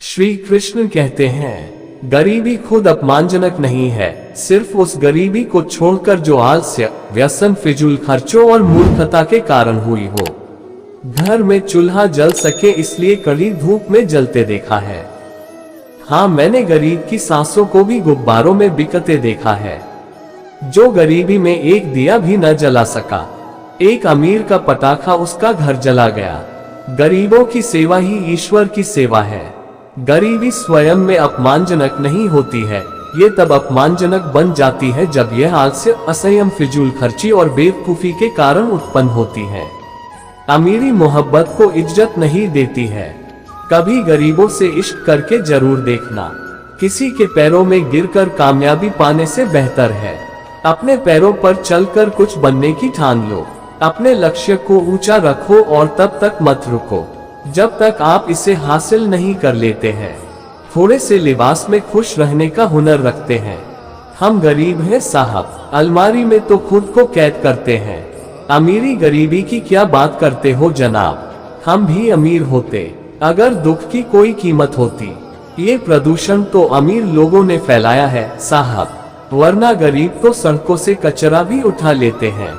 श्री कृष्ण कहते हैं, गरीबी खुद अपमानजनक नहीं है, सिर्फ उस गरीबी को छोड़कर जो आलस्य, व्यसन, फिजूल खर्चों और मूर्खता के कारण हुई हो। घर में चूल्हा जल सके इसलिए कड़ी धूप में जलते देखा है। हाँ, मैंने गरीब की सांसों को भी गुब्बारों में बिकते देखा है। जो गरीबी में एक दिया भी न जला सका, एक अमीर का पटाखा उसका घर जला गया। गरीबों की सेवा ही ईश्वर की सेवा है। गरीबी स्वयं में अपमानजनक नहीं होती है, ये तब अपमानजनक बन जाती है जब यह आलस्य, असंयम, फिजूल खर्ची और बेवकूफी के कारण उत्पन्न होती है। अमीरी मोहब्बत को इज्जत नहीं देती है। कभी गरीबों से इश्क करके जरूर देखना। किसी के पैरों में गिरकर कामयाबी पाने से बेहतर है अपने पैरों पर चलकर कुछ बनने की ठान लो। अपने लक्ष्य को ऊंचा रखो और तब तक मत रुको जब तक आप इसे हासिल नहीं कर लेते हैं। थोड़े से लिबास में खुश रहने का हुनर रखते हैं। हम गरीब हैं साहब, अलमारी में तो खुद को कैद करते हैं। अमीरी गरीबी की क्या बात करते हो जनाब, हम भी अमीर होते अगर दुख की कोई कीमत होती। ये प्रदूषण तो अमीर लोगों ने फैलाया है साहब, वरना गरीब तो सड़कों से कचरा भी उठा लेते हैं।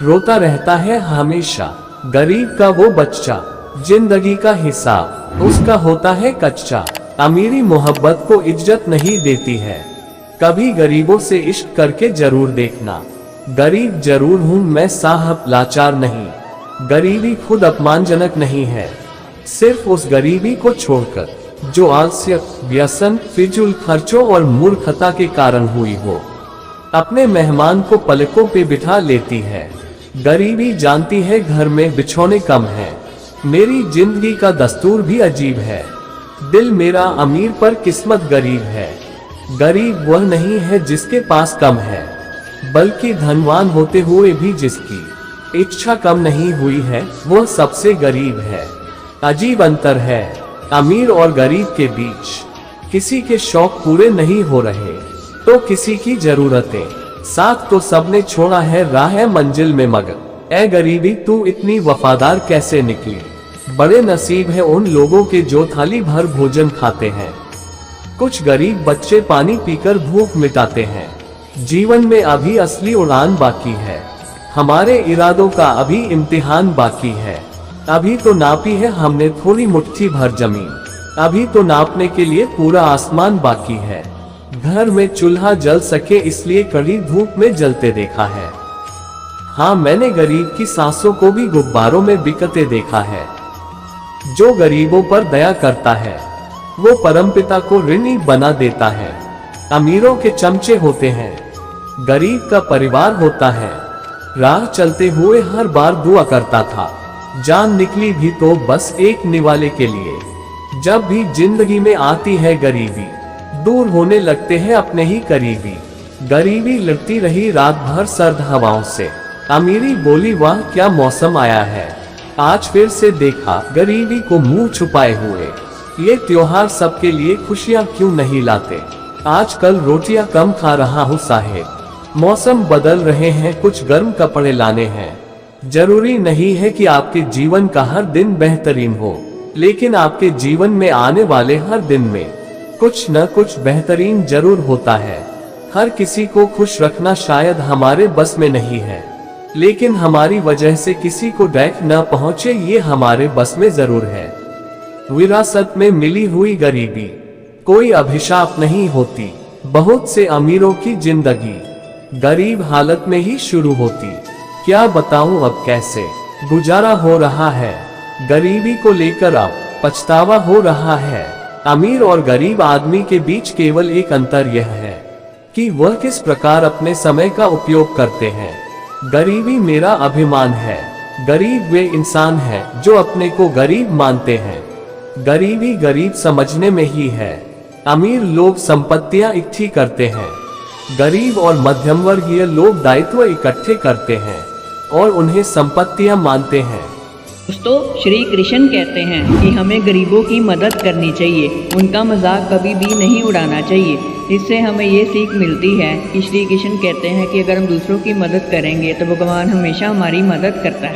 रोता रहता है हमेशा गरीब का वो बच्चा, जिंदगी का हिसाब उसका होता है कच्चा। अमीरी मोहब्बत को इज्जत नहीं देती है। कभी गरीबों से इश्क करके जरूर देखना। गरीब जरूर हूँ मैं साहब, लाचार नहीं। गरीबी खुद अपमानजनक नहीं है, सिर्फ उस गरीबी को छोड़कर जो आलस्य, व्यसन, फिजूल खर्चों और मूर्खता के कारण हुई हो। अपने मेहमान को पलकों पे बिठा लेती है। गरीबी जानती है घर में बिछौने कम है। मेरी जिंदगी का दस्तूर भी अजीब है। दिल मेरा अमीर पर किस्मत गरीब है। गरीब वह नहीं है जिसके पास कम है, बल्कि धनवान होते हुए भी जिसकी इच्छा कम नहीं हुई है, वह सबसे गरीब है। अजीब अंतर है अमीर और गरीब के बीच। किसी के शौक पूरे नहीं हो रहे तो किसी की जरूरतें। साथ तो सबने छोड़ा है, राह मंजिल में मगर ए गरीबी तू इतनी वफादार कैसे निकली। बड़े नसीब है उन लोगों के जो थाली भर भोजन खाते हैं। कुछ गरीब बच्चे पानी पीकर भूख मिटाते हैं। जीवन में अभी असली उड़ान बाकी है। हमारे इरादों का अभी इम्तिहान बाकी है। अभी तो नापी है हमने थोड़ी मुट्ठी भर जमीन, अभी तो नापने के लिए पूरा आसमान बाकी है। घर में चूल्हा जल सके इसलिए कड़ी धूप में जलते देखा है। हाँ, मैंने गरीब की सांसों को भी गुब्बारों में बिकते देखा है। जो गरीबों पर दया करता है वो परमपिता को ऋणी बना देता है। अमीरों के चमचे होते हैं, गरीब का परिवार होता है। राह चलते हुए हर बार दुआ करता था, जान निकली भी तो बस एक निवाले के लिए। जब भी जिंदगी में आती है गरीबी, दूर होने लगते हैं अपने ही करीबी। गरीबी लड़ती रही रात भर सर्द हवाओं से। अमीरी बोली वाह क्या मौसम आया है। आज फिर से देखा गरीबी को मुंह छुपाए हुए। ये त्योहार सबके लिए खुशियां क्यों नहीं लाते। आजकल रोटियां कम खा रहा हूँ साहेब। मौसम बदल रहे हैं, कुछ गर्म कपड़े लाने हैं। जरूरी नहीं है कि आपके जीवन का हर दिन बेहतरीन हो, लेकिन आपके जीवन में आने वाले हर दिन में कुछ न कुछ बेहतरीन जरूर होता है। हर किसी को खुश रखना शायद हमारे बस में नहीं है, लेकिन हमारी वजह से किसी को डैक न पहुंचे ये हमारे बस में जरूर है। विरासत में मिली हुई गरीबी कोई अभिशाप नहीं होती। बहुत से अमीरों की जिंदगी गरीब हालत में ही शुरू होती। क्या बताऊं अब कैसे गुजारा हो रहा है। गरीबी को लेकर अब पछतावा हो रहा है। अमीर और गरीब आदमी के बीच केवल एक अंतर यह है कि वह किस प्रकार अपने समय का उपयोग करते हैं। गरीबी मेरा अभिमान है। गरीब वे इंसान हैं जो अपने को गरीब मानते हैं। गरीबी गरीब समझने में ही है। अमीर लोग संपत्तियां इकट्ठी करते हैं। गरीब और मध्यम वर्गीय लोग दायित्व इकट्ठे करते हैं और उन्हें संपत्तियां मानते हैं। दोस्तों, श्री कृष्ण कहते हैं कि हमें गरीबों की मदद करनी चाहिए, उनका मजाक कभी भी नहीं उड़ाना चाहिए। इससे हमें ये सीख मिलती है कि श्री कृष्ण कहते हैं कि अगर हम दूसरों की मदद करेंगे तो भगवान हमेशा हमारी मदद करता है।